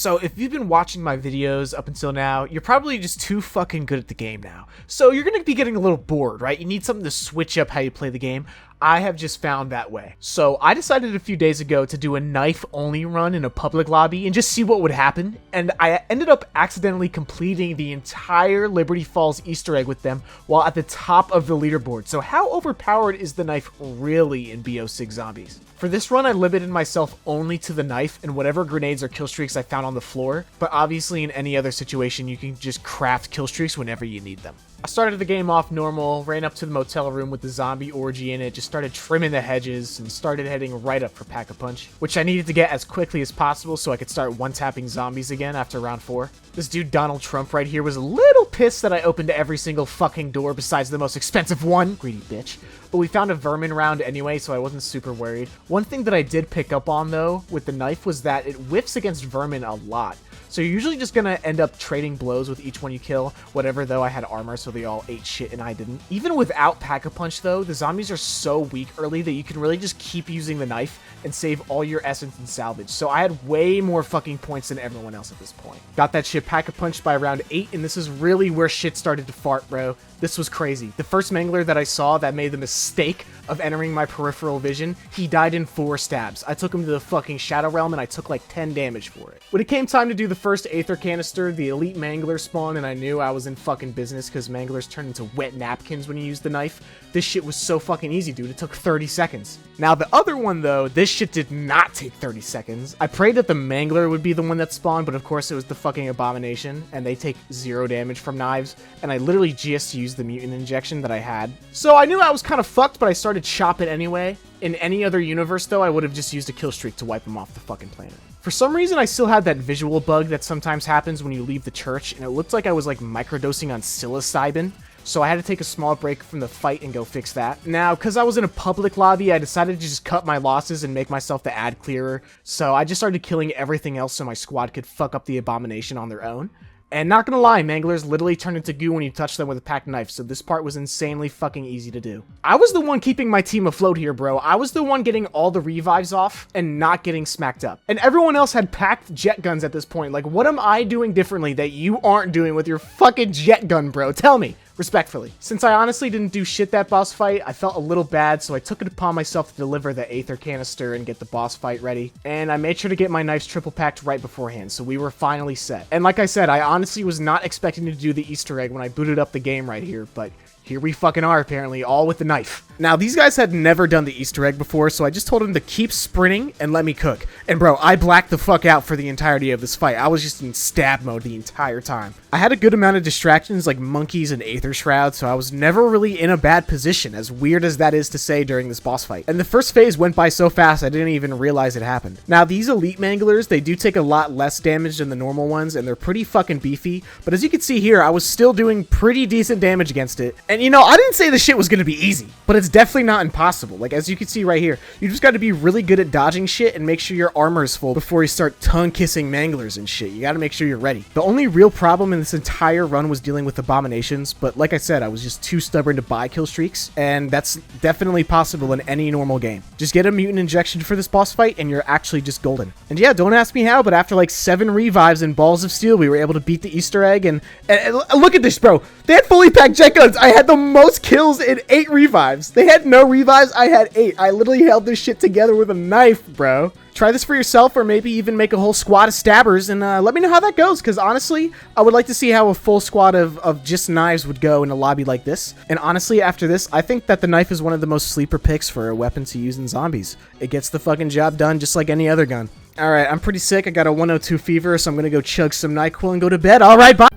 So if you've been watching my videos up until now, you're probably just too fucking good at the game now. So you're going to be getting a little bored, right? You need something to switch up how you play the game. I have just found that way. So I decided a few days ago to do a knife-only run in a public lobby and just see what would happen. And I ended up accidentally completing the entire Liberty Falls Easter egg with them while at the top of the leaderboard. So how overpowered is the knife really in BO6 Zombies? For this run, I limited myself only to the knife and whatever grenades or kill streaks I found on the floor, but obviously in any other situation, you can just craft kill streaks whenever you need them. I started the game off normal, ran up to the motel room with the zombie orgy in it, just started trimming the hedges, and started heading right up for Pack-a-Punch, which I needed to get as quickly as possible so I could start one-tapping zombies again after round 4. This dude Donald Trump right here was a little pissed that I opened every single fucking door besides the most expensive one. Greedy bitch. But we found a vermin round anyway, so I wasn't super worried. One thing that I did pick up on, though, with the knife was that it whiffs against vermin a lot. So you're usually just gonna end up trading blows with each one you kill. Whatever, though, I had armor, so they all ate shit and I didn't. Even without Pack-a-Punch, though, the zombies are so weak early that you can really just keep using the knife and save all your essence and salvage. So I had way more fucking points than everyone else at this point. Got that shit Pack-a-Punched by round 8, and this is really where shit started to fart, bro. This was crazy. The first mangler that I saw that made the mistake of entering my peripheral vision, he died in 4 stabs. I took him to the fucking Shadow Realm and I took like 10 damage for it. When it came time to do the first Aether canister, the elite mangler spawned and I knew I was in fucking business because manglers turn into wet napkins when you use the knife. This shit was so fucking easy, dude. It took 30 seconds. Now the other one though, this shit did not take 30 seconds. I prayed that the mangler would be the one that spawned, but of course it was the fucking abomination and they take 0 damage from knives. And I literally just used the mutant injection that I had. So I knew I was kind of fucked, but I started chopping anyway. In any other universe though, I would have just used a kill streak to wipe him off the fucking planet. For some reason, I still had that visual bug that sometimes happens when you leave the church, and it looked like I was like microdosing on psilocybin. So I had to take a small break from the fight and go fix that. Now, because I was in a public lobby, I decided to just cut my losses and make myself the ad clearer. So I just started killing everything else so my squad could fuck up the abomination on their own. And not gonna lie, manglers literally turn into goo when you touch them with a packed knife, so this part was insanely fucking easy to do. I was the one keeping my team afloat here, bro. I was the one getting all the revives off and not getting smacked up. And everyone else had packed jet guns at this point. Like, what am I doing differently that you aren't doing with your fucking jet gun, bro? Tell me. Respectfully. Since I honestly didn't do shit that boss fight, I felt a little bad, so I took it upon myself to deliver the Aether canister and get the boss fight ready. And I made sure to get my knives triple packed right beforehand, so we were finally set. And like I said, I honestly was not expecting to do the Easter egg when I booted up the game right here, but here we fucking are, apparently, all with the knife. Now, these guys had never done the Easter egg before, so I just told them to keep sprinting and let me cook. And bro, I blacked the fuck out for the entirety of this fight. I was just in stab mode the entire time. I had a good amount of distractions like monkeys and Aether Shroud, so I was never really in a bad position, as weird as that is to say during this boss fight. And the first phase went by so fast I didn't even realize it happened. Now, these elite manglers, they do take a lot less damage than the normal ones, and they're pretty fucking beefy, but as you can see here, I was still doing pretty decent damage against it. And you know, I didn't say the shit was gonna be easy, but it's definitely not impossible. Like, as you can see right here, you just gotta be really good at dodging shit and make sure your armor is full before you start tongue-kissing manglers and shit. You gotta make sure you're ready. The only real problem in this entire run was dealing with abominations, but like I said, I was just too stubborn to buy kill streaks, and that's definitely possible in any normal game. Just get a mutant injection for this boss fight, and you're actually just golden. And yeah, don't ask me how, but after like 7 revives and balls of steel, we were able to beat the Easter egg, and look at this, bro. They had fully packed jet guns. I had the most kills in 8 revives. They had no revives. I had 8. I literally held this shit together with a knife, bro. Try this for yourself, or maybe even make a whole squad of stabbers, and let me know how that goes, because honestly, I would like to see how a full squad of just knives would go in a lobby like this. And honestly, after this, I think that the knife is one of the most sleeper picks for a weapon to use in zombies. It gets the fucking job done just like any other gun. Alright, I'm pretty sick. I got a 102 fever, so I'm gonna go chug some NyQuil and go to bed. Alright, bye!